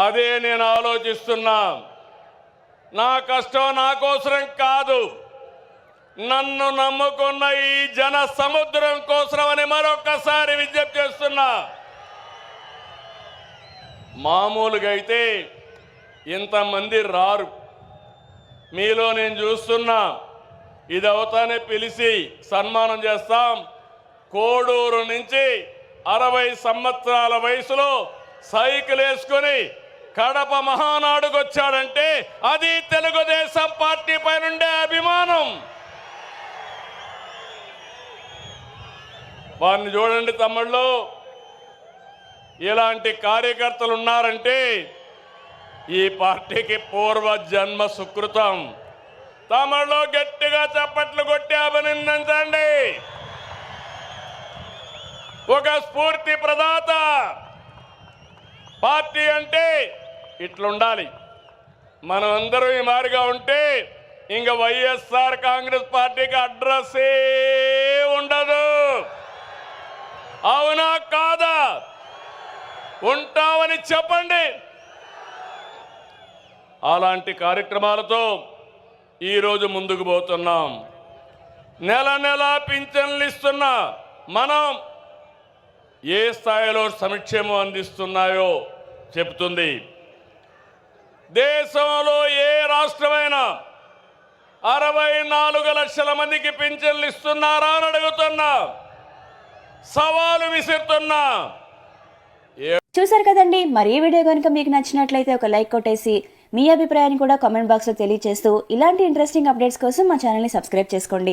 అదే నేను ఆలోచిస్తున్నా. నా కష్టం నా కోసరం కాదు, నన్ను నమ్ముకున్న ఈ జన సముద్రం కోసమని మరొకసారి విజ్ఞప్తి చేస్తున్నా. మామూలుగా అయితే ఇంతమంది రారు. మీలో నేను చూస్తున్నా, ఇది అవుతానే పిలిచి సన్మానం చేస్తాం. కోడూరు నుంచి 60 సంవత్సరాల వయసులో సైకిల్ వేసుకొని కడప మహానాడుకు వచ్చాడంటే అది తెలుగుదేశం పార్టీ పైనుండే అభిమానం. వారిని చూడండి తమ్ముళ్ళు, ఇలాంటి కార్యకర్తలు ఉన్నారంటే ఈ పార్టీకి పూర్వ జన్మ సుకృతం. తమ్ముళ్ళు గట్టిగా చప్పట్లు కొట్టి అభినందించండి. ఒక స్ఫూర్తి ప్రదాత. పార్టీ అంటే ఇట్లుండాలి. మనం అందరం ఈ మారిగా ఉంటే ఇంకా వైఎస్ఆర్ కాంగ్రెస్ పార్టీకి అడ్రస్సే ఉండదు. అవునా కాదా? ఉంటామని చెప్పండి. అలాంటి కార్యక్రమాలతో ఈరోజు ముందుకు పోతున్నాం. నెల నెల పింఛన్లు ఇస్తున్నా మనం ఏ స్థాయిలో సంక్షేమం అందిస్తున్నాయో చెబుతుంది. దేశంలో ఏ రాష్ట్రమైనా 64 లక్షల మందికి పింఛన్లు ఇస్తున్నారా అని అడుగుతున్నా, సవాలు విసురుతున్నా. చూసారు కదండి. మరి ఈ వీడియో కనుక మీకు నచ్చినట్లయితే ఒక లైక్ కొట్టేసి మీ అభిప్రాయాన్ని కూడా కామెంట్ బాక్స్లో తెలియజేస్తూ ఇలాంటి ఇంట్రెస్టింగ్ అప్డేట్స్ కోసం మా ఛానల్ని సబ్స్క్రైబ్ చేసుకోండి.